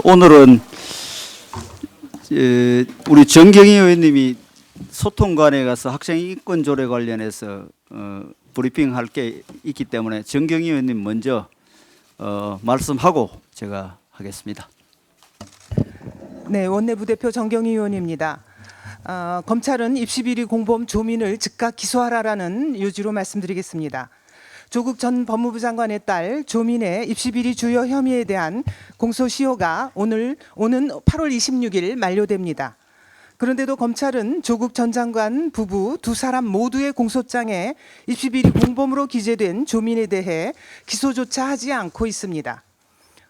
오늘은 우리 정경희 의원님이 소통관에 가서 학생 인권 조례 관련해서 브리핑할 게 있기 때문에 정경희 의원님 먼저 말씀하고 제가 하겠습니다. 네, 원내부대표 정경희 의원입니다. 검찰은 입시비리 공범 조민을 즉각 기소하라라는 요지로 말씀드리겠습니다. 조국 전 법무부 장관의 딸 조민의 입시비리 주요 혐의에 대한 공소시효가 오는 8월 26일 만료됩니다. 그런데도 검찰은 조국 전 장관 부부 두 사람 모두의 공소장에 입시비리 공범으로 기재된 조민에 대해 기소조차 하지 않고 있습니다.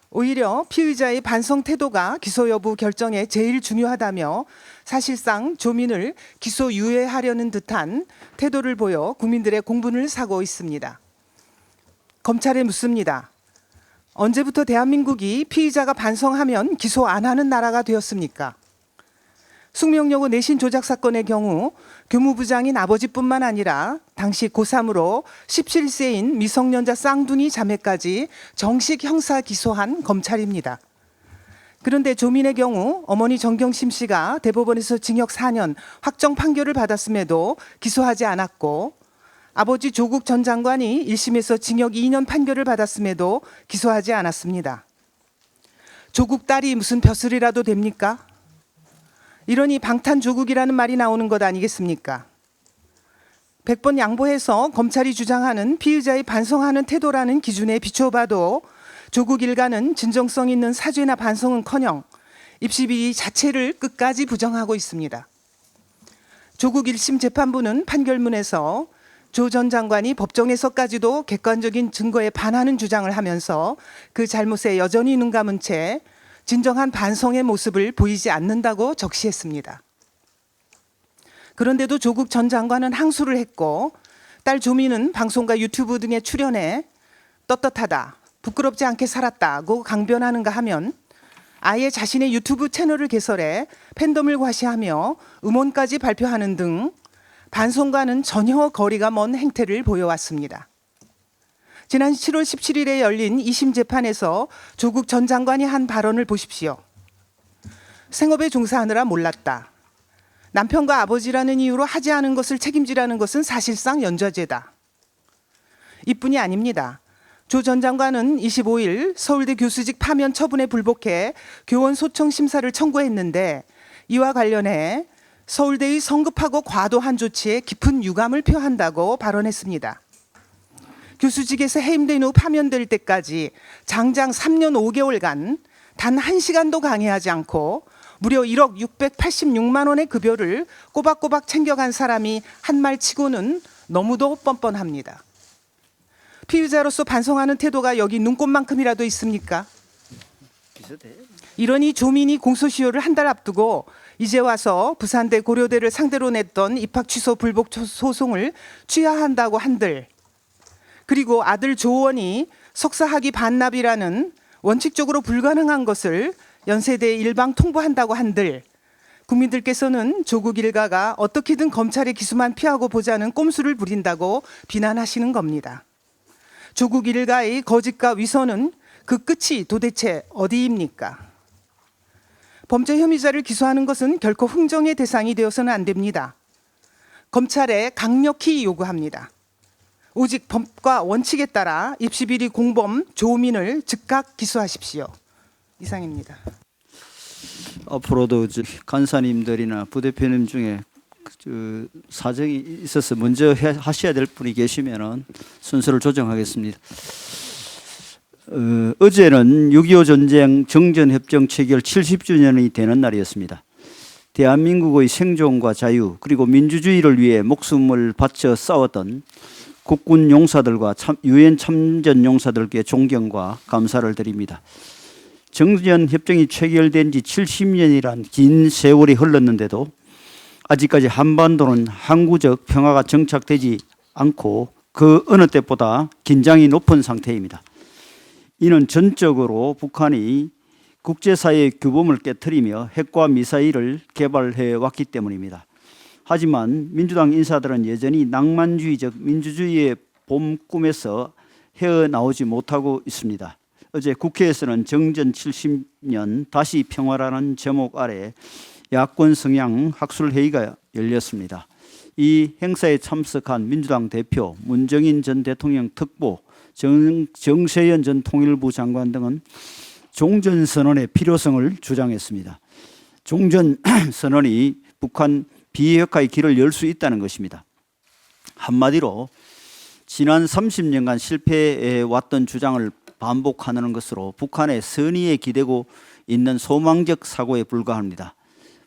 오히려 피의자의 반성 태도가 기소 여부 결정에 제일 중요하다며 사실상 조민을 기소 유예하려는 듯한 태도를 보여 국민들의 공분을 사고 있습니다. 검찰에 묻습니다. 언제부터 대한민국이 피의자가 반성하면 기소 안 하는 나라가 되었습니까? 숙명여고 내신 조작 사건의 경우 교무부장인 아버지뿐만 아니라 당시 고3으로 17세인 미성년자 쌍둥이 자매까지 정식 형사 기소한 검찰입니다. 그런데 조민의 경우 어머니 정경심 씨가 대법원에서 징역 4년 확정 판결을 받았음에도 기소하지 않았고 아버지 조국 전 장관이 1심에서 징역 2년 판결을 받았음에도 기소하지 않았습니다. 조국 딸이 무슨 벼슬이라도 됩니까? 이러니 방탄조국이라는 말이 나오는 것 아니겠습니까? 100번 양보해서 검찰이 주장하는 피의자의 반성하는 태도라는 기준에 비춰봐도 조국 일가는 진정성 있는 사죄나 반성은커녕 입시비리 자체를 끝까지 부정하고 있습니다. 조국 1심 재판부는 판결문에서 조 전 장관이 법정에서까지도 객관적인 증거에 반하는 주장을 하면서 그 잘못에 여전히 눈 감은 채 진정한 반성의 모습을 보이지 않는다고 적시했습니다. 그런데도 조국 전 장관은 항소를 했고 딸 조민은 방송과 유튜브 등에 출연해 떳떳하다, 부끄럽지 않게 살았다고 강변하는가 하면 아예 자신의 유튜브 채널을 개설해 팬덤을 과시하며 음원까지 발표하는 등 반성과는 전혀 거리가 먼 행태를 보여왔습니다. 지난 7월 17일에 열린 2심 재판에서 조국 전 장관이 한 발언을 보십시오. 생업에 종사하느라 몰랐다. 남편과 아버지라는 이유로 하지 않은 것을 책임지라는 것은 사실상 연좌제다. 이뿐이 아닙니다. 조 전 장관은 25일 서울대 교수직 파면 처분에 불복해 교원 소청 심사를 청구했는데 이와 관련해 서울대의 성급하고 과도한 조치에 깊은 유감을 표한다고 발언했습니다. 교수직에서 해임된 후 파면될 때까지 장장 3년 5개월간 단 1시간도 강의하지 않고 무려 1억 686만 원의 급여를 꼬박꼬박 챙겨간 사람이 한 말 치고는 너무도 뻔뻔합니다. 피의자로서 반성하는 태도가 여기 눈꼽만큼이라도 있습니까? 이러니 조민이 공소시효를 한 달 앞두고 이제 와서 부산대 고려대를 상대로 냈던 입학 취소 불복 소송을 취하한다고 한들, 그리고 아들 조원이 석사학위 반납이라는 원칙적으로 불가능한 것을 연세대에 일방 통보한다고 한들 국민들께서는 조국 일가가 어떻게든 검찰의 기소만 피하고 보자는 꼼수를 부린다고 비난하시는 겁니다. 조국 일가의 거짓과 위선은 그 끝이 도대체 어디입니까? 범죄 혐의자를 기소하는 것은 결코 흥정의 대상이 되어서는 안 됩니다. 검찰에 강력히 요구합니다. 오직 법과 원칙에 따라 입시비리 공범 조민을 즉각 기소하십시오. 이상입니다. 앞으로도 간사님들이나 부대표님 중에 사정이 있어서 먼저 하셔야 될 분이 계시면 순서를 조정하겠습니다. 어제는 6.25 전쟁 정전협정 체결 70주년이 되는 날이었습니다. 대한민국의 생존과 자유 그리고 민주주의를 위해 목숨을 바쳐 싸웠던 국군 용사들과 유엔 참전 용사들께 존경과 감사를 드립니다. 정전 협정이 체결된 지 70년이란 긴 세월이 흘렀는데도 아직까지 한반도는 항구적 평화가 정착되지 않고 그 어느 때보다 긴장이 높은 상태입니다. 이는 전적으로 북한이 국제사회의 규범을 깨트리며 핵과 미사일을 개발해 왔기 때문입니다. 하지만 민주당 인사들은 여전히 낭만주의적 민주주의의 봄 꿈에서 헤어나오지 못하고 있습니다. 어제 국회에서는 정전 70년 다시 평화라는 제목 아래 야권 성향 학술회의가 열렸습니다. 이 행사에 참석한 민주당 대표, 문정인 전 대통령 특보, 정세현 전 통일부 장관 등은 종전선언의 필요성을 주장했습니다. 종전선언이 북한 비핵화의 길을 열 수 있다는 것입니다. 한마디로 지난 30년간 실패해 왔던 주장을 반복하는 것으로 북한의 선의에 기대고 있는 소망적 사고에 불과합니다.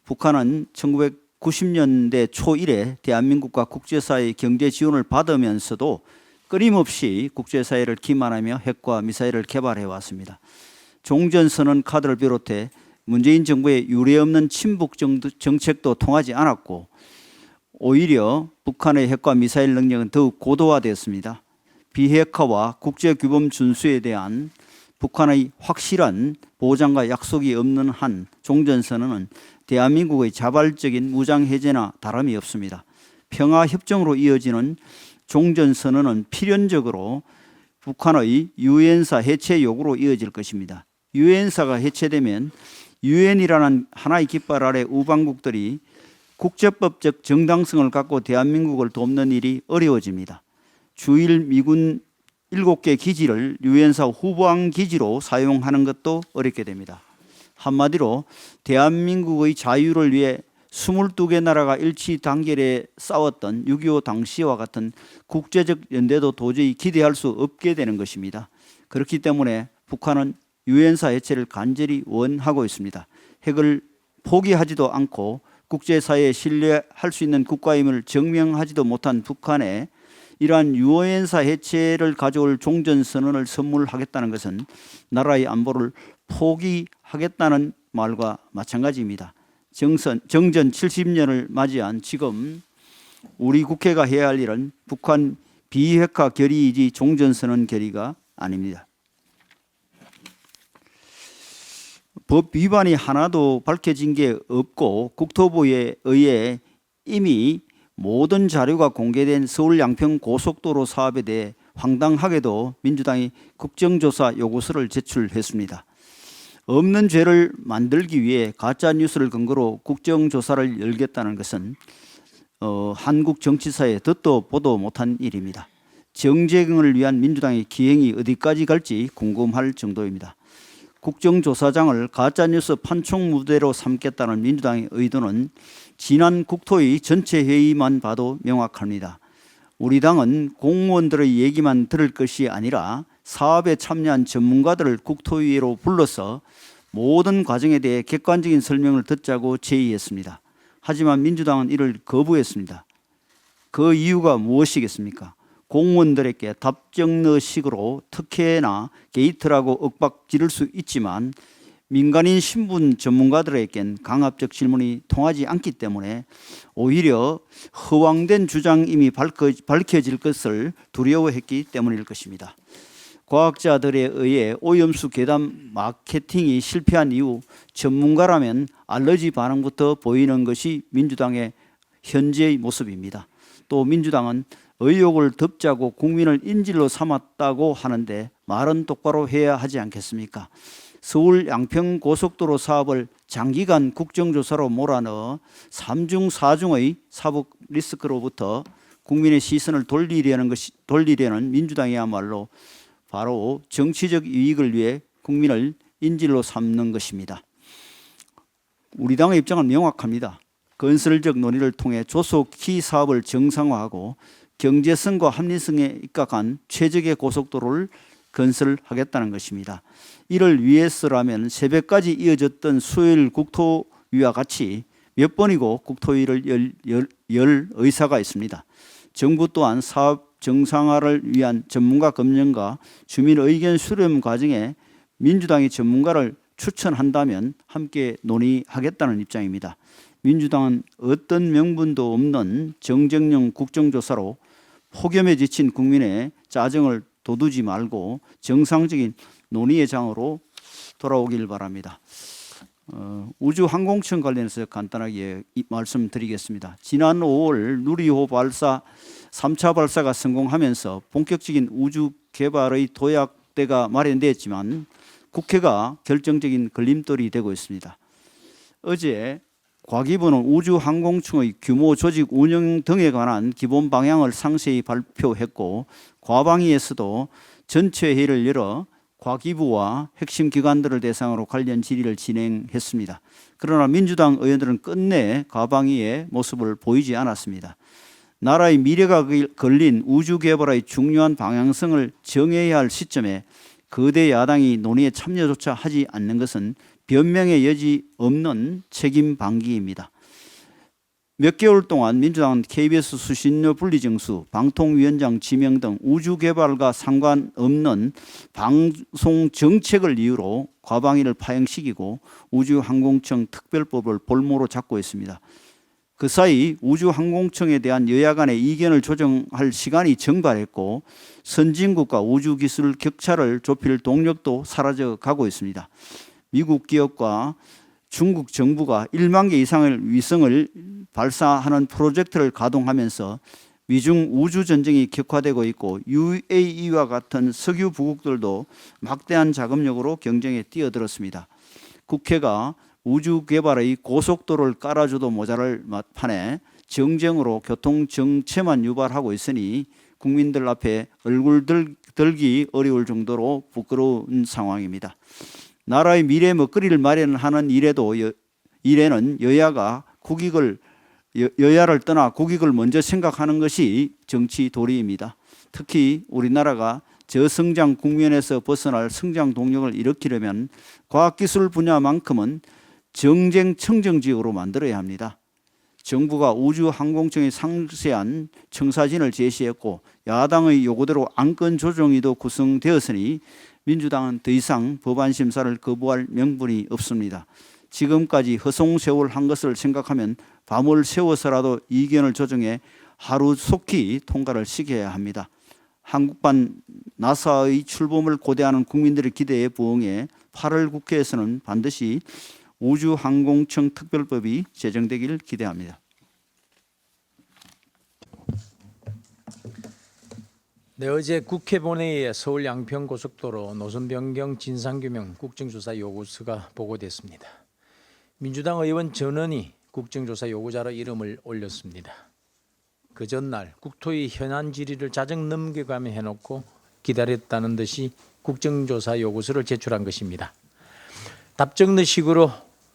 북한은 1990년대 초 이래 대한민국과 국제사회의 경제 지원을 받으면서도 끊임없이 국제사회를 기만하며 핵과 미사일을 개발해 왔습니다. 종전선언 카드를 비롯해 문재인 정부의 유례없는 친북 정책도 통하지 않았고 오히려 북한의 핵과 미사일 능력은 더욱 고도화되었습니다. 비핵화와 국제규범 준수에 대한 북한의 확실한 보장과 약속이 없는 한 종전선언은 대한민국의 자발적인 무장해제나 다름이 없습니다. 평화협정으로 이어지는 종전선언은 필연적으로 북한의 유엔사 해체 요구로 이어질 것입니다. 유엔사가 해체되면 유엔이라는 하나의 깃발 아래 우방국들이 국제법적 정당성을 갖고 대한민국을 돕는 일이 어려워집니다. 주일 미군 7개 기지를 유엔사 후방 기지로 사용하는 것도 어렵게 됩니다. 한마디로 대한민국의 자유를 위해 22개 나라가 일치 단결해 싸웠던 6.25 당시와 같은 국제적 연대도 도저히 기대할 수 없게 되는 것입니다. 그렇기 때문에 북한은 유엔사 해체를 간절히 원하고 있습니다. 핵을 포기하지도 않고 국제사회에 신뢰할 수 있는 국가임을 증명하지도 못한 북한에 이러한 유엔사 해체를 가져올 종전선언을 선물하겠다는 것은 나라의 안보를 포기하겠다는 말과 마찬가지입니다. 정전 70년을 맞이한 지금 우리 국회가 해야 할 일은 북한 비핵화 결의이지 종전선언 결의가 아닙니다. 법 위반이 하나도 밝혀진 게 없고 국토부에 의해 이미 모든 자료가 공개된 서울 양평 고속도로 사업에 대해 황당하게도 민주당이 국정조사 요구서를 제출했습니다. 없는 죄를 만들기 위해 가짜 뉴스를 근거로 국정조사를 열겠다는 것은 한국 정치사에 듣도 보도 못한 일입니다. 정쟁을 위한 민주당의 기행이 어디까지 갈지 궁금할 정도입니다. 국정조사장을 가짜뉴스 판촉 무대로 삼겠다는 민주당의 의도는 지난 국토의 전체 회의만 봐도 명확합니다. 우리 당은 공무원들의 얘기만 들을 것이 아니라 사업에 참여한 전문가들을 국토위로 불러서 모든 과정에 대해 객관적인 설명을 듣자고 제의했습니다. 하지만 민주당은 이를 거부했습니다. 그 이유가 무엇이겠습니까? 공무원들에게 답정너식으로 특혜나 게이트라고 윽박 지를 수 있지만 민간인 신분 전문가들에겐 강압적 질문이 통하지 않기 때문에 오히려 허황된 주장임이 밝혀질 것을 두려워했기 때문일 것입니다. 과학자들에 의해 오염수 괴담 마케팅이 실패한 이후 전문가라면 알러지 반응부터 보이는 것이 민주당의 현재의 모습입니다. 또 민주당은 의혹을 덮자고 국민을 인질로 삼았다고 하는데 말은 똑바로 해야 하지 않겠습니까? 서울 양평 고속도로 사업을 장기간 국정조사로 몰아넣어 3중 4중의 사법 리스크로부터 국민의 시선을 돌리려는 민주당이야말로 바로 정치적 이익을 위해 국민을 인질로 삼는 것입니다. 우리 당의 입장은 명확합니다. 건설적 논의를 통해 조속히 사업을 정상화하고 경제성과 합리성에 입각한 최적의 고속도로를 건설하겠다는 것입니다. 이를 위해서라면 새벽까지 이어졌던 수요일 국토위와 같이 몇 번이고 국토위를 열 의사가 있습니다. 정부 또한 사업 정상화를 위한 전문가 검증과 주민 의견 수렴 과정에 민주당이 전문가를 추천한다면 함께 논의하겠다는 입장입니다. 민주당은 어떤 명분도 없는 정쟁용 국정조사로 폭염에 지친 국민의 짜증을 돋우지 말고 정상적인 논의의 장으로 돌아오길 바랍니다. 우주항공청 관련해서 간단하게 말씀드리겠습니다. 지난 5월 누리호 발사 3차 발사가 성공하면서 본격적인 우주 개발의 도약대가 마련되었지만 국회가 결정적인 걸림돌이 되고 있습니다. 어제 과기부는 우주항공청의 규모, 조직, 운영 등에 관한 기본 방향을 상세히 발표했고 과방위에서도 전체 회의를 열어 과기부와 핵심 기관들을 대상으로 관련 질의를 진행했습니다. 그러나 민주당 의원들은 끝내 과방위의 모습을 보이지 않았습니다. 나라의 미래가 걸린 우주 개발의 중요한 방향성을 정해야 할 시점에 거대 야당이 논의에 참여조차 하지 않는 것은 변명의 여지 없는 책임 방기입니다. 몇 개월 동안 민주당은 KBS 수신료 분리징수, 방통위원장 지명 등 우주 개발과 상관없는 방송 정책을 이유로 과방위를 파행시키고 우주항공청 특별법을 볼모로 잡고 있습니다. 그 사이 우주항공청에 대한 여야 간의 이견을 조정할 시간이 증발했고 선진국과 우주기술 격차를 좁힐 동력도 사라져 가고 있습니다. 미국 기업과 중국 정부가 1만 개 이상의 위성을 발사하는 프로젝트를 가동하면서 미중 우주 전쟁이 격화되고 있고 UAE와 같은 석유 부국들도 막대한 자금력으로 경쟁에 뛰어들었습니다. 국회가 우주 개발의 고속도로를 깔아줘도 모자랄 판에 정쟁으로 교통 정체만 유발하고 있으니 국민들 앞에 얼굴 들기 어려울 정도로 부끄러운 상황입니다. 나라의 미래 먹거리를 마련하는 일에는 여야가 여야를 떠나 국익을 먼저 생각하는 것이 정치 도리입니다. 특히 우리나라가 저성장 국면에서 벗어날 성장 동력을 일으키려면 과학기술 분야만큼은 정쟁 청정지역으로 만들어야 합니다. 정부가 우주항공청의 상세한 청사진을 제시했고 야당의 요구대로 안건 조정위도 구성되었으니 민주당은 더 이상 법안 심사를 거부할 명분이 없습니다. 지금까지 허송세월한 것을 생각하면 밤을 새워서라도 이견을 조정해 하루속히 통과를 시켜야 합니다. 한국판 나사의 출범을 고대하는 국민들의 기대에 부응해 8월 국회에서는 반드시 우주항공청 특별법이 제정되기를 기대합니다. 네, 어제 국회 본회의에 서울 양평고속도로 노선 변경 진상규명 국정조사 요구서가 보고됐습니다. 민주당 의원 전원이 국정조사 요구자로 이름을 올렸습니다. 그 전날 국토위 현안 질의를 자정 넘겨가며 해놓고 기다렸다는 듯이 국정조사 요구서를 제출한 것입니다. 답정너식으로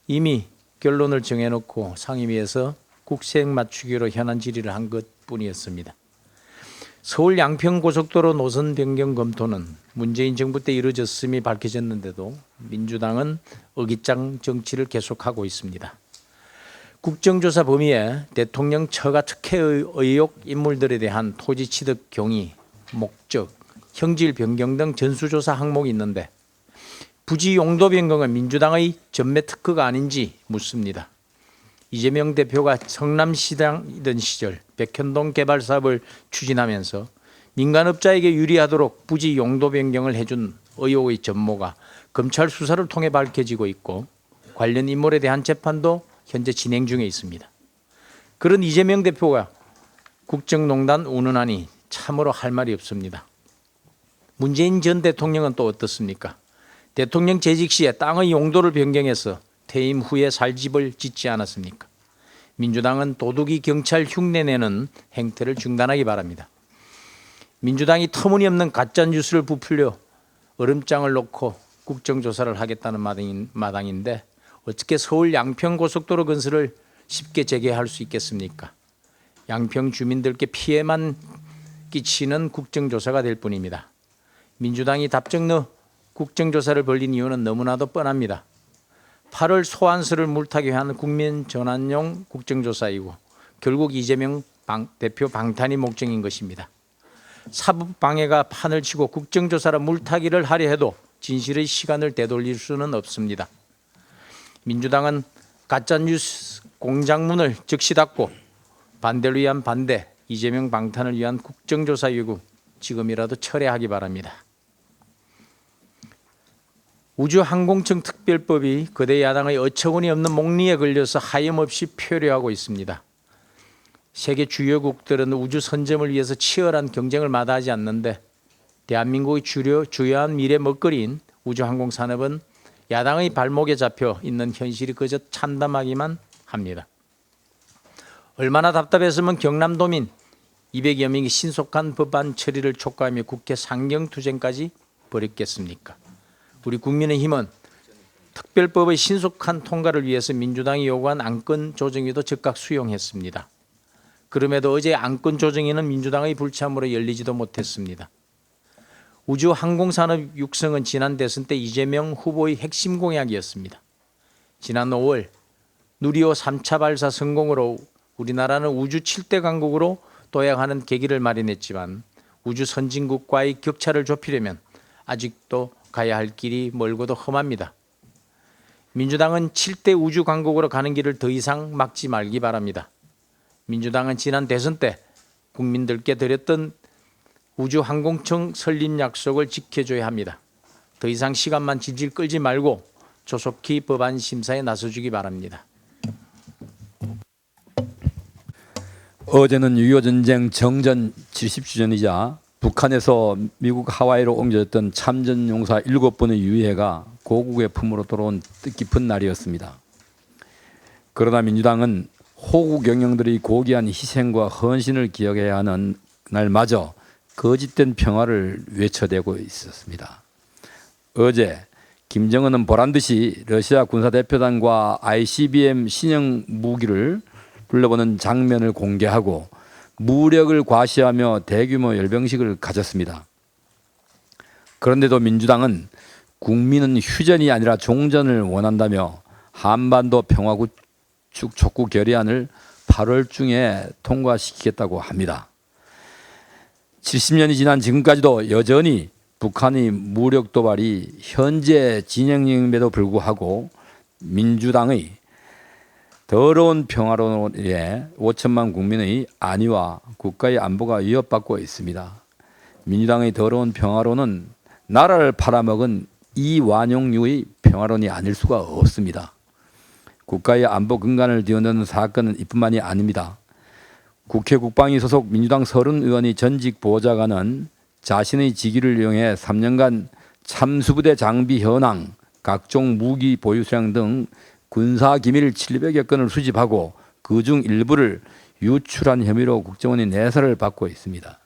이미 결론을 정해놓고 상임위에서 국색 맞추기로 현안 질의를 한 것뿐이었습니다. 서울 양평고속도로 노선 변경 검토는 문재인 정부 때 이루어졌음이 밝혀졌는데도 민주당은 어깃장 정치를 계속하고 있습니다. 국정조사 범위에 대통령 처가 특혜 의혹 인물들에 대한 토지 취득 경위, 목적, 형질 변경 등 전수조사 항목이 있는데 부지 용도 변경은 민주당의 전매 특허가 아닌지 묻습니다. 이재명 대표가 성남시장이던 시절 백현동 개발 사업을 추진하면서 민간업자에게 유리하도록 부지 용도 변경을 해준 의혹의 전모가 검찰 수사를 통해 밝혀지고 있고 관련 인물에 대한 재판도 현재 진행 중에 있습니다. 그런 이재명 대표가 국정농단 운운하니 참으로 할 말이 없습니다. 문재인 전 대통령은 또 어떻습니까? 대통령 재직 시에 땅의 용도를 변경해서 퇴임 후에 살 집을 짓지 않았습니까? 민주당은 도둑이 경찰 흉내내는 행태를 중단하기 바랍니다. 민주당이 터무니없는 가짜뉴스를 부풀려 얼음장을 놓고 국정조사를 하겠다는 마당인데 어떻게 서울 양평고속도로 건설을 쉽게 재개할 수 있겠습니까? 양평 주민들께 피해만 끼치는 국정조사가 될 뿐입니다. 민주당이 답정너 국정조사를 벌린 이유는 너무나도 뻔합니다. 8월 소환서를 물타기 위한 국민 전환용 국정조사이고 결국 이재명 대표 방탄이 목적인 것입니다. 사법 방해가 판을 치고 국정조사라 물타기를 하려 해도 진실의 시간을 되돌릴 수는 없습니다. 민주당은 가짜뉴스 공장문을 즉시 닫고 반대를 위한 반대, 이재명 방탄을 위한 국정조사 요구 지금이라도 철회하기 바랍니다. 우주항공청 특별법이 거대 야당의 어처구니 없는 목리에 걸려서 하염없이 표류하고 있습니다. 세계 주요국들은 우주 선점을 위해서 치열한 경쟁을 마다하지 않는데 대한민국의 주요한 미래 먹거리인 우주항공 산업은 야당의 발목에 잡혀 있는 현실이 그저 참담하기만 합니다. 얼마나 답답했으면 경남도민 200여 명이 신속한 법안 처리를 촉구하며 국회 상경투쟁까지 벌였겠습니까? 우리 국민의힘은 특별법의 신속한 통과를 위해서 민주당이 요구한 안건 조정위도 즉각 수용했습니다. 그럼에도 어제 안건 조정위는 민주당의 불참으로 열리지도 못했습니다. 우주 항공산업 육성은 지난 대선 때 이재명 후보의 핵심 공약이었습니다. 지난 5월 누리호 3차 발사 성공으로 우리나라는 우주 7대 강국으로 도약하는 계기를 마련했지만 우주 선진국과의 격차를 좁히려면 아직도 가야 할 길이 멀고도 험합니다. 민주당은 7대 우주 강국으로 가는 길을 더 이상 막지 말기 바랍니다. 민주당은 지난 대선 때 국민들께 드렸던 우주항공청 설립 약속을 지켜줘야 합니다. 더 이상 시간만 질질 끌지 말고 조속히 법안 심사에 나서주기 바랍니다. 어제는 6.25 전쟁 정전 70주년이자 북한에서 미국 하와이로 옮겨졌던 참전용사 7번의 유해가 고국의 품으로 돌아온 뜻깊은 날이었습니다. 그러나 민주당은 호국 경영들의 고귀한 희생과 헌신을 기억해야 하는 날마저 거짓된 평화를 외쳐대고 있었습니다. 어제 김정은은 보란듯이 러시아 군사대표단과 ICBM 신형 무기를 불러보는 장면을 공개하고 무력을 과시하며 대규모 열병식을 가졌습니다. 그런데도 민주당은 국민은 휴전이 아니라 종전을 원한다며 한반도 평화구축 촉구 결의안을 8월 중에 통과시키겠다고 합니다. 70년이 지난 지금까지도 여전히 북한의 무력 도발이 현재 진행 중임에도 불구하고 민주당의 더러운 평화론에 5천만 국민의 안위와 국가의 안보가 위협받고 있습니다. 민주당의 더러운 평화론은 나라를 팔아먹은 이완용류의 평화론이 아닐 수가 없습니다. 국가의 안보 근간을 뒤흔드는 사건은 이뿐만이 아닙니다. 국회 국방위 소속 민주당 30의원이 전직 보좌관은 자신의 직위를 이용해 3년간 참수부대 장비 현황, 각종 무기 보유 수량 등 군사기밀 700여 건을 수집하고 그중 일부를 유출한 혐의로 국정원이 내사를 받고 있습니다.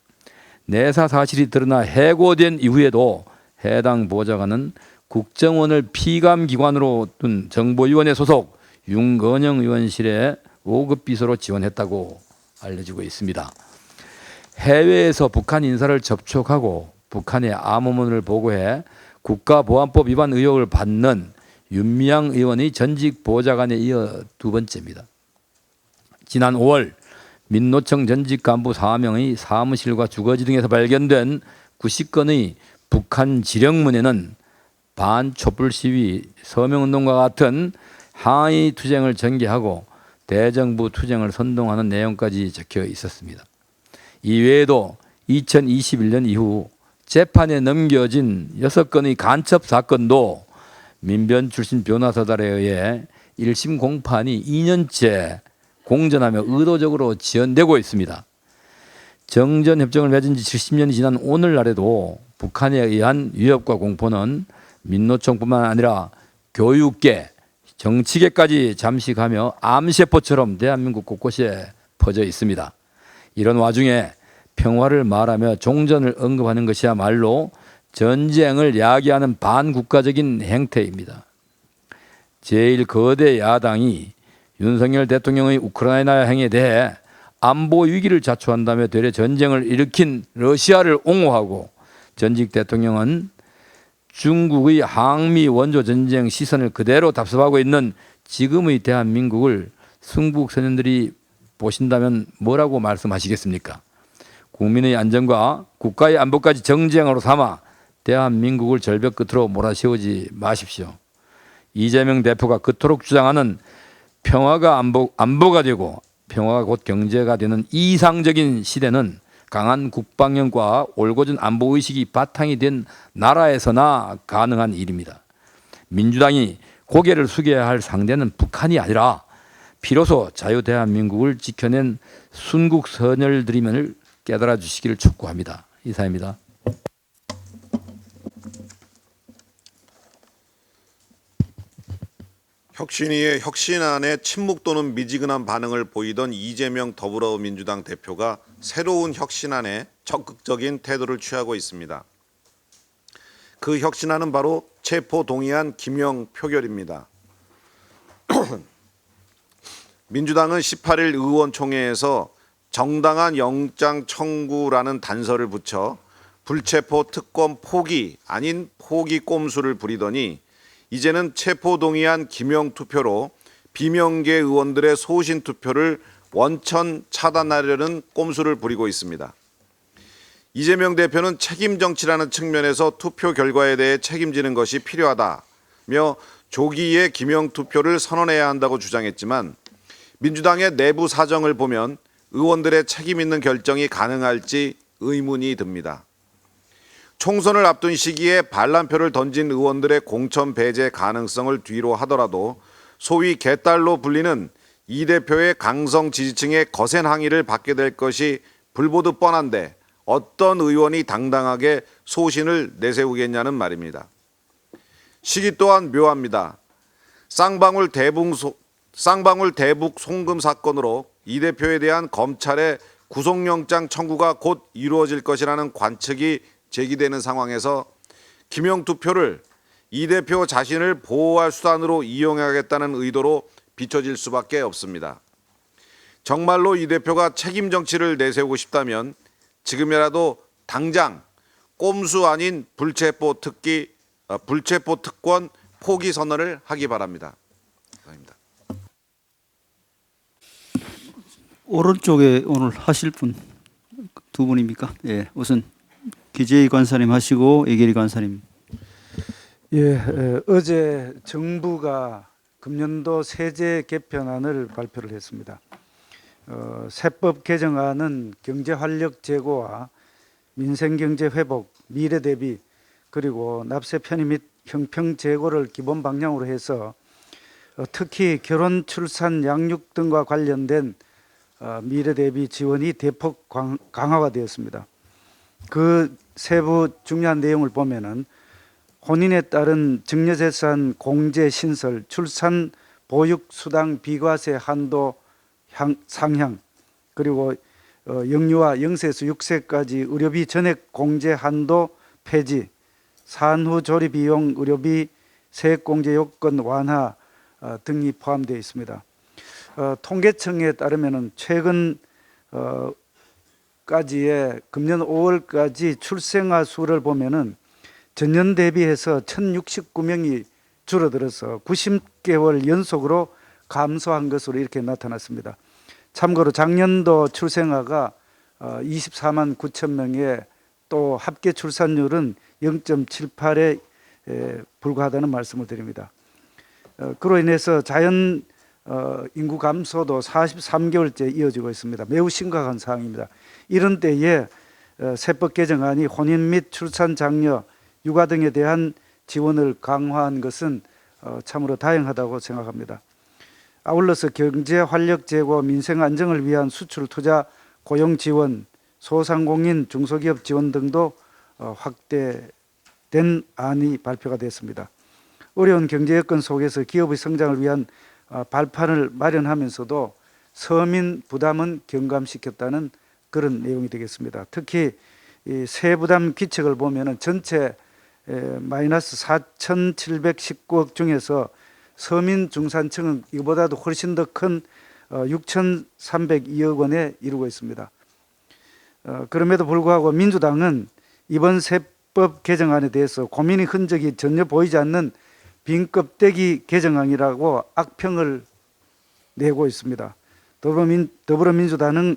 내사 사실이 드러나 해고된 이후에도 해당 보좌관은 국정원을 피감기관으로 둔 정보위원회 소속 윤건영 의원실에 5급 비서로 지원했다고 알려지고 있습니다. 해외에서 북한 인사를 접촉하고 북한의 암호문을 보고해 국가보안법 위반 의혹을 받는 윤미향 의원의 전직 보좌관에 이어 두 번째입니다. 지난 5월 민노총 전직 간부 4명의 사무실과 주거지 등에서 발견된 90건의 북한 지령문에는 반촛불 시위, 서명운동과 같은 항의 투쟁을 전개하고 대정부 투쟁을 선동하는 내용까지 적혀 있었습니다. 이외에도 2021년 이후 재판에 넘겨진 6건의 간첩 사건도 민변 출신 변호사들에 의해 1심 공판이 2년째 공전하며 의도적으로 지연되고 있습니다. 정전협정을 맺은 지 70년이 지난 오늘날에도 북한에 의한 위협과 공포는 민노총뿐만 아니라 교육계, 정치계까지 잠식하며 암세포처럼 대한민국 곳곳에 퍼져 있습니다. 이런 와중에 평화를 말하며 종전을 언급하는 것이야말로 전쟁을 야기하는 반국가적인 행태입니다. 제1거대 야당이 윤석열 대통령의 우크라이나 행위에 대해 안보 위기를 자초한다며 되레 전쟁을 일으킨 러시아를 옹호하고 전직 대통령은 중국의 항미 원조 전쟁 시선을 그대로 답습하고 있는 지금의 대한민국을 순국 선현들이 보신다면 뭐라고 말씀하시겠습니까? 국민의 안전과 국가의 안보까지 정쟁으로 삼아 대한민국을 절벽 끝으로 몰아세우지 마십시오. 이재명 대표가 그토록 주장하는 평화가 안보가 되고 평화가 곧 경제가 되는 이상적인 시대는 강한 국방력과 올곧은 안보의식이 바탕이 된 나라에서나 가능한 일입니다. 민주당이 고개를 숙여야 할 상대는 북한이 아니라 비로소 자유 대한민국을 지켜낸 순국 선열들임을 깨달아 주시기를 촉구합니다. 이사입니다. 혁신위의 혁신안에 침묵 또는 미지근한 반응을 보이던 이재명 더불어민주당 대표가 새로운 혁신안에 적극적인 태도를 취하고 있습니다. 그 혁신안은 바로 체포동의안 기명 표결입니다. 민주당은 18일 의원총회에서 정당한 영장 청구라는 단서를 붙여 불체포 특권 포기 아닌 포기 꼼수를 부리더니 이제는 체포동의안 기명투표로 비명계 의원들의 소신투표를 원천 차단하려는 꼼수를 부리고 있습니다. 이재명 대표는 책임정치라는 측면에서 투표 결과에 대해 책임지는 것이 필요하다며 조기에 기명투표를 선언해야 한다고 주장했지만 민주당의 내부 사정을 보면 의원들의 책임 있는 결정이 가능할지 의문이 듭니다. 총선을 앞둔 시기에 반란표를 던진 의원들의 공천 배제 가능성을 뒤로 하더라도 소위 개딸로 불리는 이 대표의 강성 지지층의 거센 항의를 받게 될 것이 불보듯 뻔한데 어떤 의원이 당당하게 소신을 내세우겠냐는 말입니다. 시기 또한 묘합니다. 쌍방울 대북 송금 사건으로 이 대표에 대한 검찰의 구속영장 청구가 곧 이루어질 것이라는 관측이 제기되는 상황에서 기명투표를 이 대표 자신을 보호할 수단으로 이용하겠다는 의도로 비춰질 수밖에 없습니다. 정말로 이 대표가 책임 정치를 내세우고 싶다면 지금이라도 당장 꼼수 아닌 불체포 특권 포기 선언을 하기 바랍니다. 감사합니다. 오른쪽에 오늘 하실 분 두 분입니까? 예, 우선 기재희 관사님 하시고 이계리 관사님. 어제 정부가 금년도 세제 개편안을 발표를 했습니다. 세법 개정안은 경제 활력 제고와 민생 경제 회복, 미래 대비 그리고 납세 편의 및 형평 제고를 기본 방향으로 해서 특히 결혼, 출산, 양육 등과 관련된 미래 대비 지원이 대폭 강화가 되었습니다. 그 세부 중요한 내용을 보면은 혼인에 따른 증여재산 공제 신설, 출산 보육 수당 비과세 한도 상향, 그리고 영유아 0세에서 6세까지 의료비 전액 공제 한도 폐지, 산후 조리 비용 의료비 세액 공제 요건 완화 등이 포함되어 있습니다. 통계청에 따르면은 최근 까지의 금년 5월까지 출생아 수를 보면은 전년 대비해서 1,069명이 줄어들어서 90개월 연속으로 감소한 것으로 이렇게 나타났습니다. 참고로 작년도 출생아가 24만 9천 명에 또 합계 출산율은 0.78에 불과하다는 말씀을 드립니다. 그로 인해서 자연 인구 감소도 43개월째 이어지고 있습니다. 매우 심각한 상황입니다. 이런 때에 세법 개정안이 혼인 및 출산, 장려, 육아 등에 대한 지원을 강화한 것은 참으로 다행하다고 생각합니다. 아울러서 경제 활력 제고, 민생 안정을 위한 수출 투자, 고용 지원, 소상공인, 중소기업 지원 등도 확대된 안이 발표가 됐습니다. 어려운 경제 여건 속에서 기업의 성장을 위한 발판을 마련하면서도 서민 부담은 경감시켰다는 그런 내용이 되겠습니다. 특히 이 세부담 기책을 보면은 전체 마이너스 4,719억 중에서 서민 중산층은 이거보다도 훨씬 더 큰 6,302억 원에 이르고 있습니다. 그럼에도 불구하고 민주당은 이번 세법 개정안에 대해서 고민의 흔적이 전혀 보이지 않는 빈 껍데기 개정안이라고 악평을 내고 있습니다. 더불어민주당은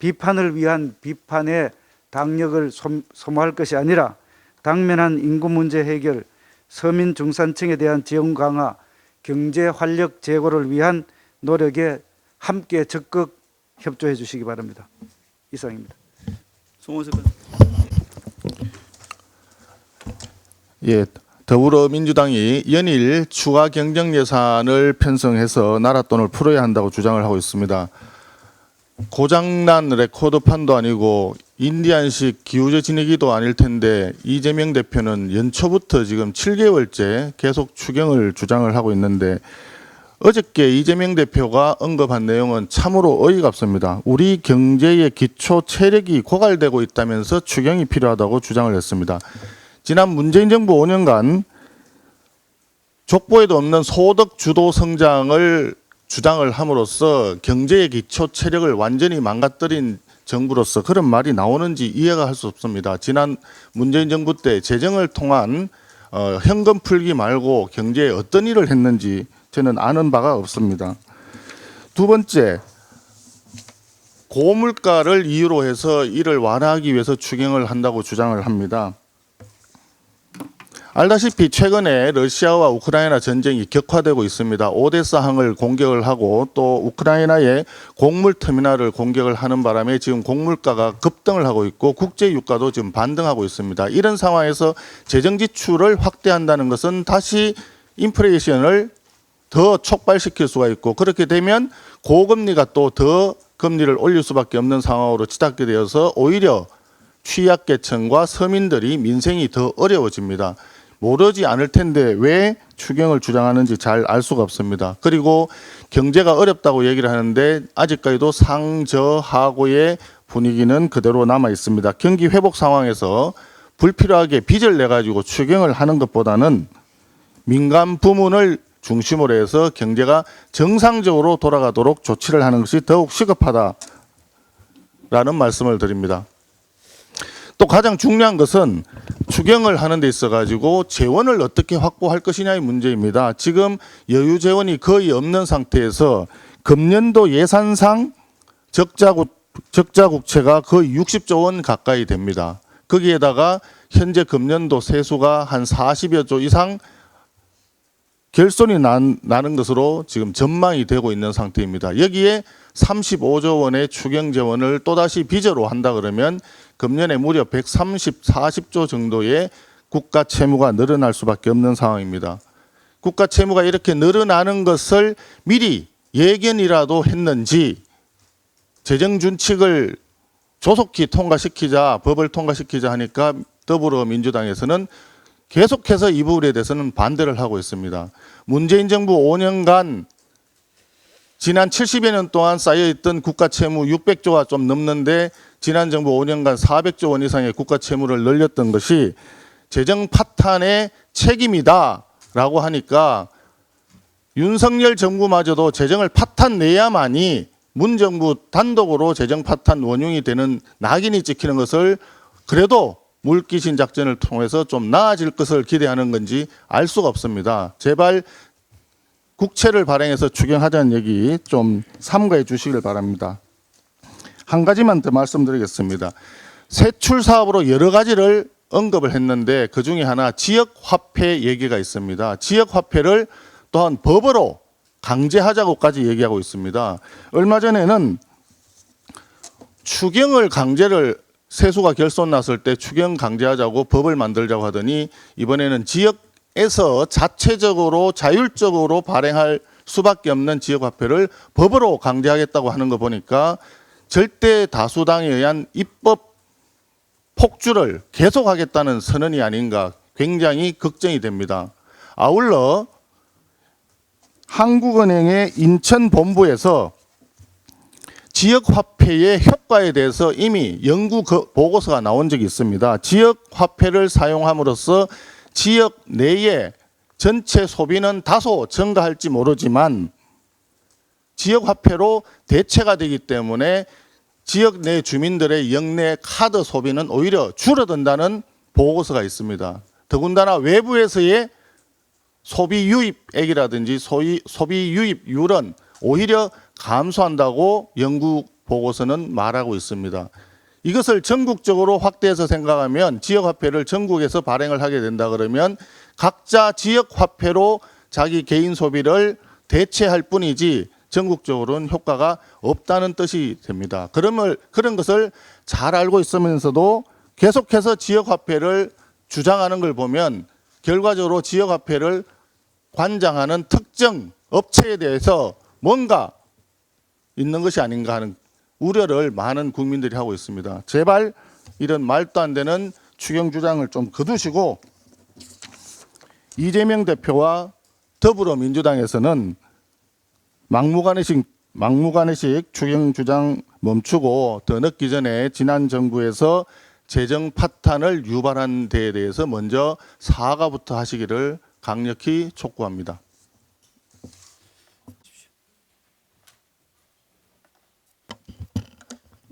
비판을 위한 비판에 당력을 소모할 것이 아니라 당면한 인구 문제 해결, 서민 중산층에 대한 지원 강화, 경제 활력 제고를 위한 노력에 함께 적극 협조해 주시기 바랍니다. 이상입니다. 송원석 군. 예, 더불어민주당이 연일 추가 경정 예산을 편성해서 나라 돈을 풀어야 한다고 주장을 하고 있습니다. 고장난 레코드판도 아니고 인디안식 기우제 지내기도 아닐 텐데 이재명 대표는 연초부터 지금 7개월째 계속 추경을 주장을 하고 있는데 어저께 이재명 대표가 언급한 내용은 참으로 어이가 없습니다. 우리 경제의 기초 체력이 고갈되고 있다면서 추경이 필요하다고 주장을 했습니다. 지난 문재인 정부 5년간 족보에도 없는 소득 주도 성장을 주장을 함으로써 경제의 기초 체력을 완전히 망가뜨린 정부로서 그런 말이 나오는지 이해가 할 수 없습니다. 지난 문재인 정부 때 재정을 통한 현금 풀기 말고 경제에 어떤 일을 했는지 저는 아는 바가 없습니다. 두 번째, 고물가를 이유로 해서 이를 완화하기 위해서 추경을 한다고 주장을 합니다. 알다시피 최근에 러시아와 우크라이나 전쟁이 격화되고 있습니다. 오데사항을 공격을 하고 또 우크라이나의 곡물 터미널을 공격을 하는 바람에 지금 곡물가가 급등을 하고 있고 국제 유가도 지금 반등하고 있습니다. 이런 상황에서 재정 지출을 확대한다는 것은 다시 인플레이션을 더 촉발시킬 수가 있고 그렇게 되면 고금리가 또 더 금리를 올릴 수밖에 없는 상황으로 치닫게 되어서 오히려 취약계층과 서민들이 민생이 더 어려워집니다. 모르지 않을 텐데 왜 추경을 주장하는지 잘 알 수가 없습니다. 그리고 경제가 어렵다고 얘기를 하는데 아직까지도 상저하고의 분위기는 그대로 남아 있습니다. 경기 회복 상황에서 불필요하게 빚을 내 가지고 추경을 하는 것보다는 민간 부문을 중심으로 해서 경제가 정상적으로 돌아가도록 조치를 하는 것이 더욱 시급하다라는 말씀을 드립니다. 또 가장 중요한 것은 추경을 하는 데 있어 가지고 재원을 어떻게 확보할 것이냐의 문제입니다. 지금 여유 재원이 거의 없는 상태에서 금년도 예산상 적자 국채가 거의 60조 원 가까이 됩니다. 거기에다가 현재 금년도 세수가 한 40여 조 이상 결손이 나는 것으로 지금 전망이 되고 있는 상태입니다. 여기에 35조 원의 추경 재원을 또다시 빚으로 한다 그러면 금년에 무려 130, 40조 정도의 국가 채무가 늘어날 수밖에 없는 상황입니다. 국가 채무가 이렇게 늘어나는 것을 미리 예견이라도 했는지 재정 준칙을 조속히 통과시키자, 법을 통과시키자 하니까 더불어민주당에서는 계속해서 이 부분에 대해서는 반대를 하고 있습니다. 문재인 정부 5년간 지난 70여 년 동안 쌓여있던 국가 채무 600조가 좀 넘는데 지난 정부 5년간 400조 원 이상의 국가 채무를 늘렸던 것이 재정 파탄의 책임이다라고 하니까 윤석열 정부마저도 재정을 파탄 내야만이 문 정부 단독으로 재정 파탄 원흉이 되는 낙인이 찍히는 것을 그래도 물귀신 작전을 통해서 좀 나아질 것을 기대하는 건지 알 수가 없습니다. 제발 국채를 발행해서 추경하자는 얘기 좀 삼가해 주시길 바랍니다. 한 가지만 더 말씀드리겠습니다. 세출 사업으로 여러 가지를 언급을 했는데 그중에 하나 지역화폐 얘기가 있습니다. 지역화폐를 또한 법으로 강제하자고까지 얘기하고 있습니다. 얼마 전에는 추경을 강제를 세수가 결손 났을 때 추경 강제하자고 법을 만들자고 하더니 이번에는 지역에서 자체적으로 자율적으로 발행할 수밖에 없는 지역화폐를 법으로 강제하겠다고 하는 거 보니까 절대 다수당에 의한 입법 폭주를 계속하겠다는 선언이 아닌가 굉장히 걱정이 됩니다. 아울러 한국은행의 인천본부에서 지역화폐의 효과에 대해서 이미 연구 보고서가 나온 적이 있습니다. 지역화폐를 사용함으로써 지역 내의 전체 소비는 다소 증가할지 모르지만 지역화폐로 대체가 되기 때문에 지역 내 주민들의 역내 카드 소비는 오히려 줄어든다는 보고서가 있습니다. 더군다나 외부에서의 소비 유입액이라든지 소비 유입률은 오히려 감소한다고 연구 보고서는 말하고 있습니다. 이것을 전국적으로 확대해서 생각하면 지역화폐를 전국에서 발행을 하게 된다 그러면 각자 지역화폐로 자기 개인 소비를 대체할 뿐이지 전국적으로는 효과가 없다는 뜻이 됩니다. 그런 것을 잘 알고 있으면서도 계속해서 지역화폐를 주장하는 걸 보면 결과적으로 지역화폐를 관장하는 특정 업체에 대해서 뭔가 있는 것이 아닌가 하는 우려를 많은 국민들이 하고 있습니다. 제발 이런 말도 안 되는 추경 주장을 좀 거두시고 이재명 대표와 더불어민주당에서는 막무가내식 추경 주장 멈추고 더 늦기 전에 지난 정부에서 재정 파탄을 유발한 데에 대해서 먼저 사과부터 하시기를 강력히 촉구합니다.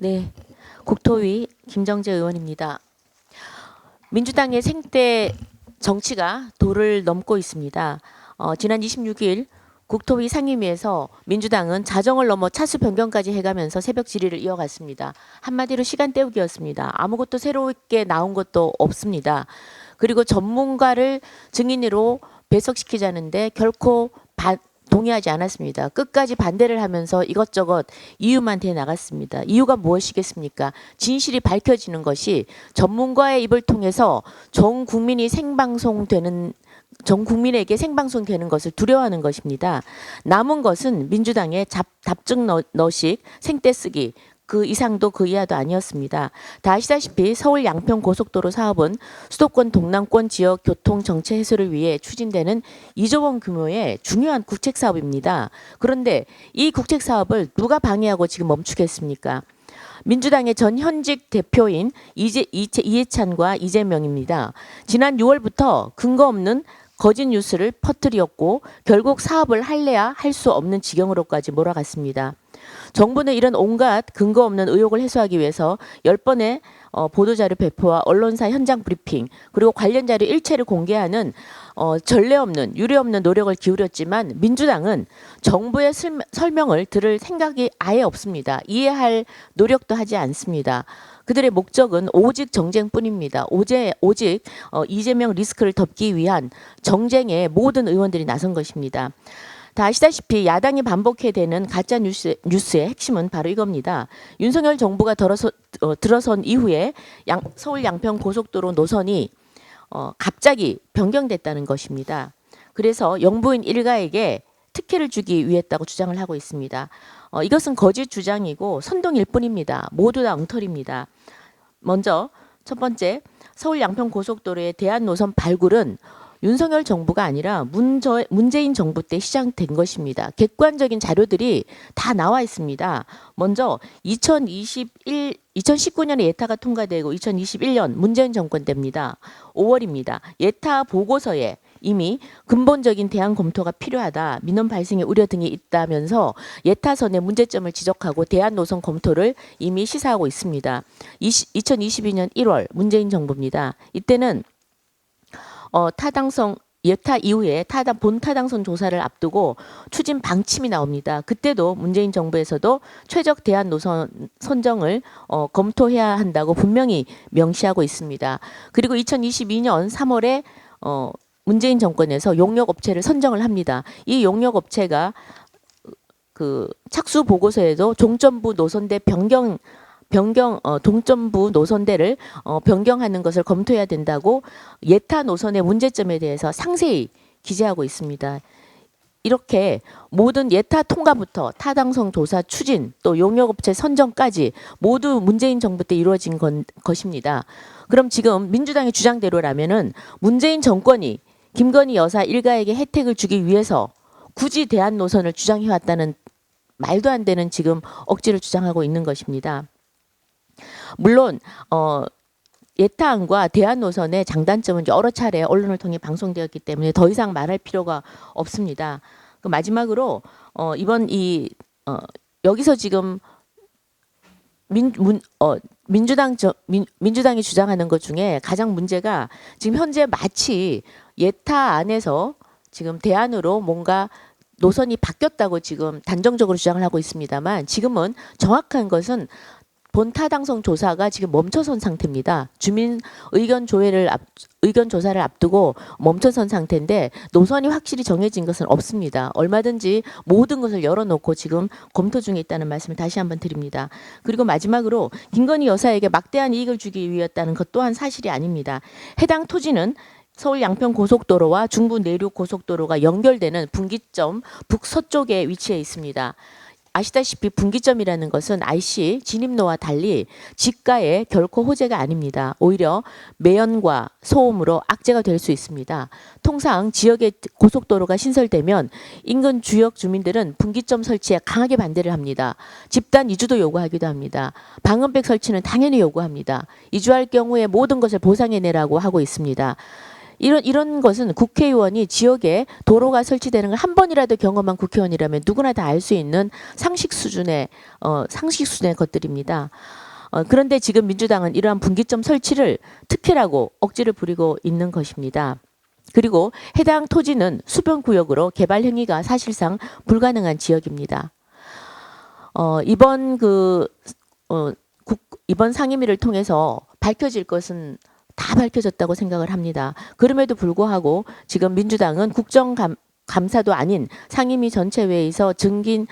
네, 국토위 김정재 의원입니다. 민주당의 생태 정치가 도를 넘고 있습니다. 지난 26일 국토위 상임위에서 민주당은 자정을 넘어 차수 변경까지 해가면서 새벽 질의를 이어갔습니다. 한마디로 시간 때우기였습니다. 아무것도 새롭게 나온 것도 없습니다. 그리고 전문가를 증인으로 배석시키자는데 결코 동의하지 않았습니다. 끝까지 반대를 하면서 이것저것 이유만 대나갔습니다. 이유가 무엇이겠습니까? 진실이 밝혀지는 것이 전문가의 입을 통해서 전 국민에게 생방송되는 것을 두려워하는 것입니다. 남은 것은 민주당의 답증너식 생떼쓰기 그 이상도 그 이하도 아니었습니다. 다 아시다시피 서울 양평 고속도로 사업은 수도권 동남권 지역 교통 정체 해소를 위해 추진되는 2조 원 규모의 중요한 국책 사업입니다. 그런데 이 국책 사업을 누가 방해하고 지금 멈추겠습니까? 민주당의 전 현직 대표인 이해찬과 이재명입니다. 지난 6월부터 근거 없는 거짓 뉴스를 퍼뜨렸고 결국 사업을 할래야 할 수 없는 지경으로까지 몰아갔습니다. 정부는 이런 온갖 근거 없는 의혹을 해소하기 위해서 10번의 보도자료 배포와 언론사 현장 브리핑 그리고 관련 자료 일체를 공개하는 전례 없는 유례 없는 노력을 기울였지만 민주당은 정부의 설명을 들을 생각이 아예 없습니다. 이해할 노력도 하지 않습니다. 그들의 목적은 오직 정쟁뿐입니다. 오직 이재명 리스크를 덮기 위한 정쟁에 모든 의원들이 나선 것입니다. 다 아시다시피 야당이 반복해야 되는 가짜 뉴스의 핵심은 바로 이겁니다. 윤석열 정부가 들어선 이후에 서울 양평 고속도로 노선이 갑자기 변경됐다는 것입니다. 그래서 영부인 일가에게 특혜를 주기 위했다고 주장을 하고 있습니다. 이것은 거짓 주장이고 선동일 뿐입니다. 모두 다 엉터리입니다. 먼저 첫 번째, 서울 양평 고속도로의 대안 노선 발굴은 윤석열 정부가 아니라 문재인 정부 때 시작된 것입니다. 객관적인 자료들이 다 나와 있습니다. 먼저 2019년에 예타가 통과되고 2021년 문재인 정권 때입니다. 5월입니다. 예타 보고서에 이미 근본적인 대안 검토가 필요하다. 민원 발생의 우려 등이 있다면서 예타선의 문제점을 지적하고 대안 노선 검토를 이미 시사하고 있습니다. 2022년 1월 문재인 정부입니다. 이때는 타당성 예타 이후에 본 타당성 조사를 앞두고 추진 방침이 나옵니다. 그때도 문재인 정부에서도 최적 대안 노선 선정을 검토해야 한다고 분명히 명시하고 있습니다. 그리고 2022년 3월에 문재인 정권에서 용역업체를 선정을 합니다. 이 용역업체가 그 착수 보고서에도 종점부 노선대 동점부 노선대를 변경하는 것을 검토해야 된다고 예타 노선의 문제점에 대해서 상세히 기재하고 있습니다. 이렇게 모든 예타 통과부터 타당성 조사 추진 또 용역업체 선정까지 모두 문재인 정부 때 이루어진 것입니다. 그럼 지금 민주당의 주장대로라면은 문재인 정권이 김건희 여사 일가에게 혜택을 주기 위해서 굳이 대안 노선을 주장해왔다는 말도 안 되는 지금 억지를 주장하고 있는 것입니다. 물론 예타안과 대안 노선의 장단점은 여러 차례 언론을 통해 방송되었기 때문에 더 이상 말할 필요가 없습니다. 그 마지막으로 이번 여기서 지금 민주당이 주장하는 것 중에 가장 문제가 지금 현재 마치 예타 안에서 지금 대안으로 뭔가 노선이 바뀌었다고 지금 단정적으로 주장을 하고 있습니다만 지금은 정확한 것은 본타당성 조사가 지금 멈춰선 상태입니다. 주민 의견 조사를 앞두고 멈춰선 상태인데 노선이 확실히 정해진 것은 없습니다. 얼마든지 모든 것을 열어놓고 지금 검토 중에 있다는 말씀을 다시 한번 드립니다. 그리고 마지막으로 김건희 여사에게 막대한 이익을 주기 위했다는 것 또한 사실이 아닙니다. 해당 토지는 서울 양평 고속도로와 중부 내륙 고속도로가 연결되는 분기점 북서쪽에 위치해 있습니다. 아시다시피 분기점이라는 것은 IC 진입로와 달리 지가에 결코 호재가 아닙니다. 오히려 매연과 소음으로 악재가 될 수 있습니다. 통상 지역에 고속도로가 신설되면 인근 주역 주민들은 분기점 설치에 강하게 반대를 합니다. 집단 이주도 요구하기도 합니다. 방음백 설치는 당연히 요구합니다. 이주할 경우에 모든 것을 보상해내라고 하고 있습니다. 이런 것은 국회의원이 지역에 도로가 설치되는 걸 한 번이라도 경험한 국회의원이라면 누구나 다 알 수 있는 상식 수준의 것들입니다. 그런데 지금 민주당은 이러한 분기점 설치를 특혜라고 억지를 부리고 있는 것입니다. 그리고 해당 토지는 수변구역으로 개발 행위가 사실상 불가능한 지역입니다. 이번 상임위를 통해서 밝혀질 것은 다 밝혀졌다고 생각을 합니다. 그럼에도 불구하고 지금 민주당은 국정감사도 아닌 상임위 전체회의에서 증인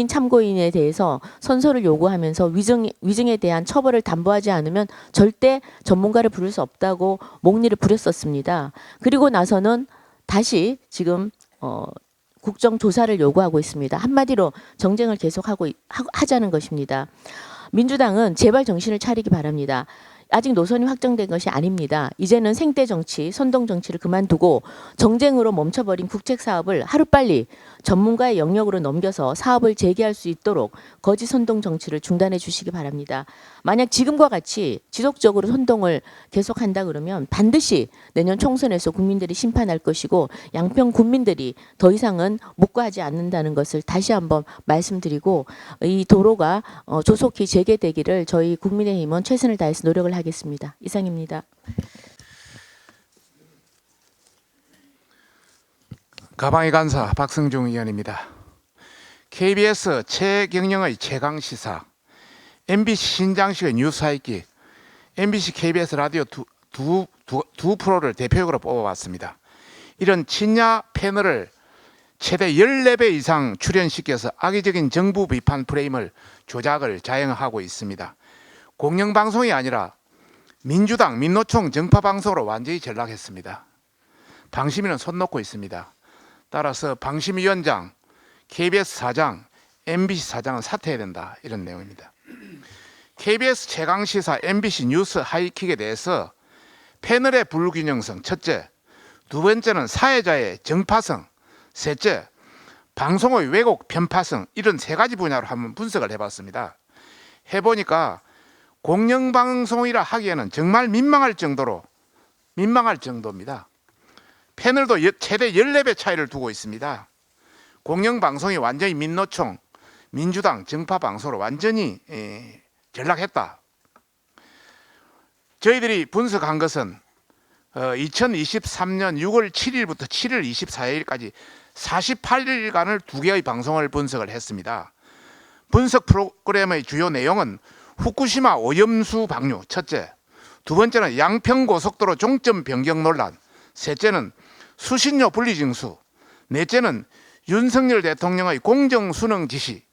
참고인에 대해서 선서를 요구하면서 위증에 대한 처벌을 담보하지 않으면 절대 전문가를 부를 수 없다고 목리를 부렸었습니다. 그리고 나서는 다시 지금 국정조사를 요구하고 있습니다. 한마디로 정쟁을 하자는 것입니다. 민주당은 제발 정신을 차리기 바랍니다. 아직 노선이 확정된 것이 아닙니다. 이제는 생떼 정치, 선동 정치를 그만두고 정쟁으로 멈춰버린 국책 사업을 하루빨리 전문가의 영역으로 넘겨서 사업을 재개할 수 있도록 거짓 선동 정치를 중단해 주시기 바랍니다. 만약 지금과 같이 지속적으로 선동을 계속한다 그러면 반드시 내년 총선에서 국민들이 심판할 것이고 양평 군민들이 더 이상은 묵과하지 않는다는 것을 다시 한번 말씀드리고 이 도로가 조속히 재개되기를 저희 국민의힘은 최선을 다해서 노력을 하겠습니다. 이상입니다. 가방의 간사 박승중 의원입니다. KBS 최경영의 최강시사, MBC 신장식의 뉴스하이킥, MBC KBS 라디오 두 프로를 대표적으로 뽑아봤습니다. 이런 친야 패널을 최대 14배 이상 출연시켜서 악의적인 정부 비판 프레임을 조작을 자행하고 있습니다. 공영방송이 아니라 민주당 민노총 정파방송으로 완전히 전락했습니다. 방심위는 손 놓고 있습니다. 따라서 방심위원장, KBS 사장, MBC 사장은 사퇴해야 된다, 이런 내용입니다. KBS 최강시사, MBC 뉴스 하이킥에 대해서 패널의 불균형성, 첫째, 두 번째는 사회자의 정파성, 셋째, 방송의 왜곡, 편파성, 이런 세 가지 분야로 한번 분석을 해봤습니다. 해보니까 공영방송이라 하기에는 정말 민망할 정도입니다. 패널도 최대 14배 차이를 두고 있습니다. 공영방송이 완전히 민노총, 민주당 정파방송으로 완전히 전락했다. 저희들이 분석한 것은 2023년 6월 7일부터 7월 24일까지 48일간을 두 개의 방송을 분석을 했습니다. 분석 프로그램의 주요 내용은 후쿠시마 오염수 방류, 첫째. 두 번째는 양평고속도로 종점 변경 논란. 셋째는 수신료 분리징수. 넷째는 윤석열 대통령의 공정수능 지시.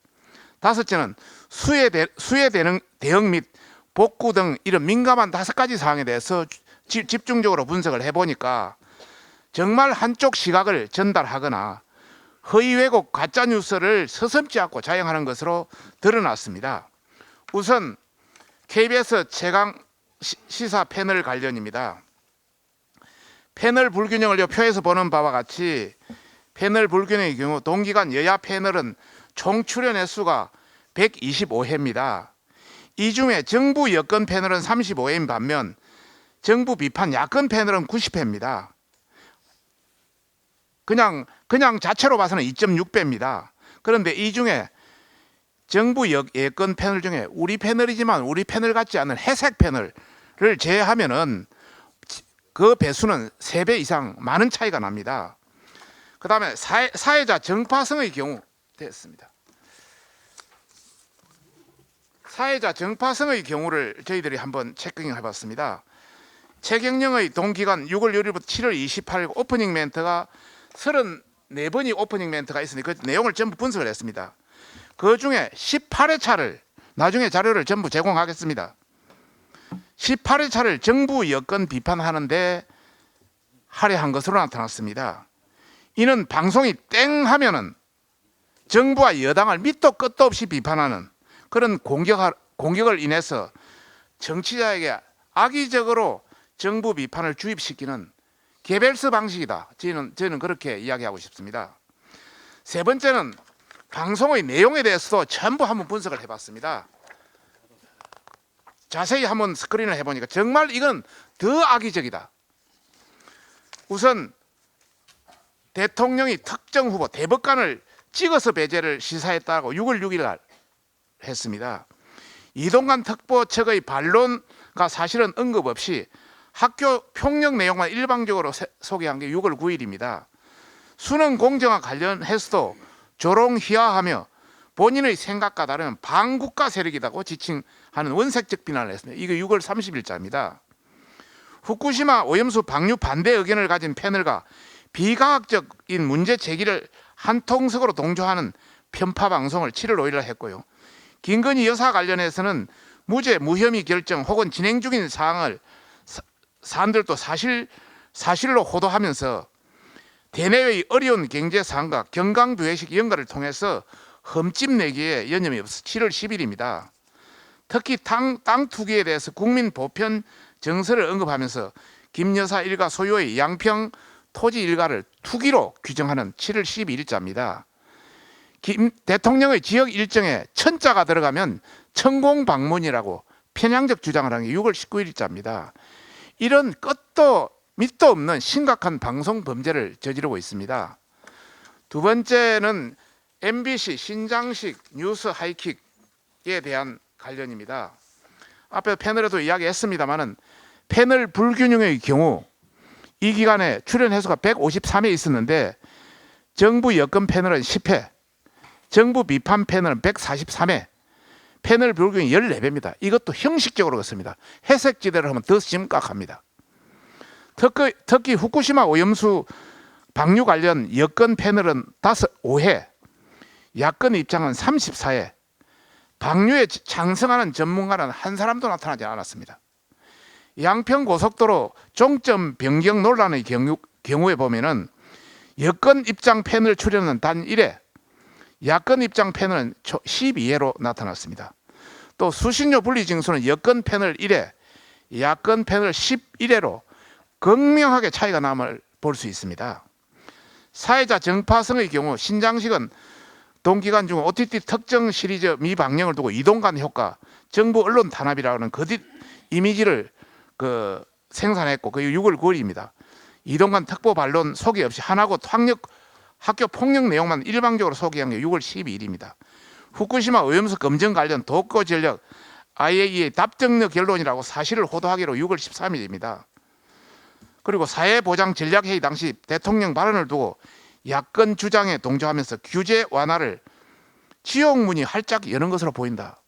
다섯째는 수해 대응 및 복구 등 이런 민감한 5가지 사항에 대해서 집중적으로 분석을 해보니까 정말 한쪽 시각을 전달하거나 허위 왜곡 가짜뉴스를 서슴지 않고 자행하는 것으로 드러났습니다. 우선 KBS 최강 시사 패널 관련입니다. 패널 불균형을 표에서 보는 바와 같이 패널 불균형의 경우 동기간 여야 패널은 총 출연 횟수가 125회입니다. 이 중에 정부 여권 패널은 35회인 반면 정부 비판 야권 패널은 90회입니다. 그냥 자체로 봐서는 2.6배입니다. 그런데 이 중에 정부 예권 패널 중에 우리 패널이지만 우리 패널 같지 않은 해색 패널을 제외하면은 그 배수는 3배 이상 많은 차이가 납니다. 그다음에 사회자 정파성의 경우 됐습니다. 사회자 정파성의 경우를 저희들이 한번 체크잉 해봤습니다. 최경영의 동기간 6월 1일부터 7월 28일 오프닝 멘트가 34번이 오프닝 멘트가 있으니 그 내용을 전부 분석을 했습니다. 그 중에 18회차를 나중에 자료를 전부 제공하겠습니다. 18회차를 정부 여건 비판하는데 할애한 것으로 나타났습니다. 이는 방송이 땡 하면은 정부와 여당을 밑도 끝도 없이 비판하는 그런 공격을 인해서 정치자에게 악의적으로 정부 비판을 주입시키는 개별스 방식이다. 저는 그렇게 이야기하고 싶습니다. 세 번째는 방송의 내용에 대해서도 전부 한번 분석을 해봤습니다. 자세히 한번 스크린을 해보니까 정말 이건 더 악의적이다. 우선 대통령이 특정 후보 대법관을 찍어서 배제를 시사했다고 6월 6일 날 했습니다. 이동관 특보 측의 반론과 사실은 언급 없이 학교 폭력 내용만 일방적으로 소개한 게 6월 9일입니다. 수능 공정과 관련해서도 조롱희화하며 본인의 생각과 다른 반국가 세력이라고 지칭하는 원색적 비난을 했습니다. 이게 6월 30일자입니다. 후쿠시마 오염수 방류 반대 의견을 가진 패널과 비과학적인 문제 제기를 한 통속으로 동조하는 편파 방송을 7월 5일 했고요. 김건희 여사 관련해서는 무죄 무혐의 결정 혹은 진행 중인 사안들도 사실로 호도하면서 대내외의 어려운 경제 상황과 경강부회식 연가를 통해서 흠집 내기에 여념이 없어 7월 10일입니다. 특히 땅 투기에 대해서 국민 보편 정서를 언급하면서 김 여사 일가 소유의 양평 토지 일가를 투기로 규정하는 7월 12일자입니다. 김 대통령의 지역 일정에 천자가 들어가면 천공 방문이라고 편향적 주장을 한 게 6월 19일자입니다. 이런 끝도 밑도 없는 심각한 방송 범죄를 저지르고 있습니다. 두 번째는 MBC 신장식 뉴스 하이킥에 대한 관련입니다. 앞에 패널에도 이야기했습니다마는 패널 불균형의 경우 이 기간에 출연 횟수가 153회 있었는데 정부 여권 패널은 10회, 정부 비판 패널은 143회, 패널 불균형이 14배입니다. 이것도 형식적으로 그렇습니다. 회색지대를 하면 더 심각합니다. 특히 후쿠시마 오염수 방류 관련 여권 패널은 5회, 야권 입장은 34회, 방류에 찬성하는 전문가는 한 사람도 나타나지 않았습니다. 양평 고속도로 종점 변경 논란의 경우에 보면은 여권 입장 패널 출연은 단 1회, 야권 입장 패널은 12회로 나타났습니다. 또 수신료 분리 징수는 여권 패널 1회, 야권 패널 11회로 극명하게 차이가 남을 볼 수 있습니다. 사회자 정파성의 경우 신장식은 동기간 중 OTT 특정 시리즈 미방영을 두고 이동간 효과, 정부 언론 탄압이라는 거짓 이미지를 생산했고 그게 6월 9일입니다. 이동간 특보 반론 소개 없이 하나고 학교 폭력 내용만 일방적으로 소개한 게 6월 12일입니다. 후쿠시마 오염수 검증 관련 도쿄 전력 IAEA 답정너 결론이라고 사실을 호도하기로 6월 13일입니다. 그리고 사회보장 전략회의 당시 대통령 발언을 두고 야권 주장에 동조하면서 규제 완화를 지옥문이 활짝 여는 것으로 보인다.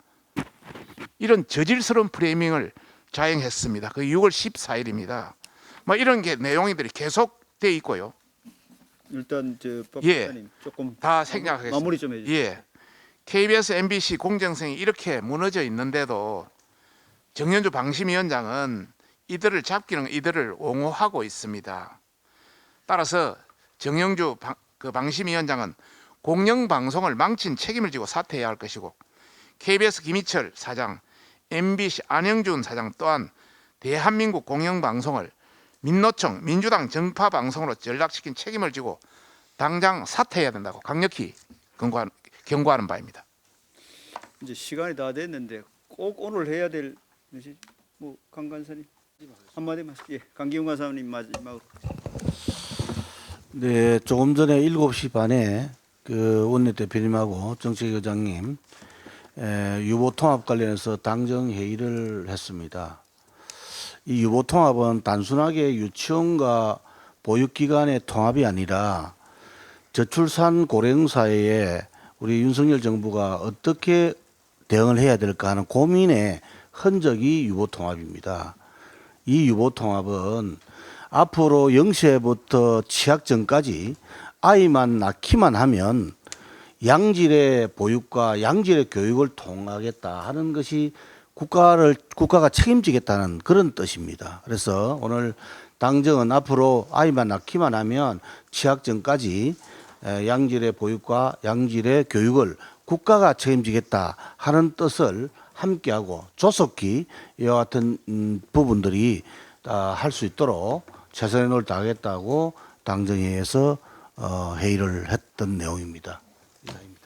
이런 저질스러운 프레이밍을 자행했습니다. 그 6월 14일입니다. 뭐 이런 게 내용들이 계속돼 있고요. 일단 박 박사님 조금 다 생략하겠습니다. 마무리 좀 해주세요. 예, KBS, MBC 공정성이 이렇게 무너져 있는데도 정연주 방심위원장은 이들을 잡기는 이들을 옹호하고 있습니다. 따라서 정영주 방심위원장은 공영방송을 망친 책임을 지고 사퇴해야 할 것이고 KBS 김희철 사장, MBC 안영준 사장 또한 대한민국 공영방송을 민노총 민주당 정파방송으로 전락시킨 책임을 지고 당장 사퇴해야 된다고 강력히 경고하는 바입니다. 이제 시간이 다 됐는데 꼭 오늘 해야 될 강 간사님 한마디만. 예, 강기훈 간사님 마지막으로. 네, 조금 전에 7시 반에 그 원내대표님하고 정책위 의장님 유보통합 관련해서 당정 회의를 했습니다. 이 유보통합은 단순하게 유치원과 보육기관의 통합이 아니라 저출산 고령 사회에 우리 윤석열 정부가 어떻게 대응을 해야 될까 하는 고민의 흔적이 유보통합입니다. 이 유보통합은 앞으로 0세부터 취약전까지 아이만 낳기만 하면 양질의 보육과 양질의 교육을 통하겠다 하는 것이 국가가 책임지겠다는 그런 뜻입니다. 그래서 오늘 당정은 앞으로 아이만 낳기만 하면 취약전까지 양질의 보육과 양질의 교육을 국가가 책임지겠다 하는 뜻을 함께하고 조속히 이와 같은 부분들이 할 수 있도록 최선의 노력을 다하겠다고 당정회의에서 회의를 했던 내용입니다. 이상입니다.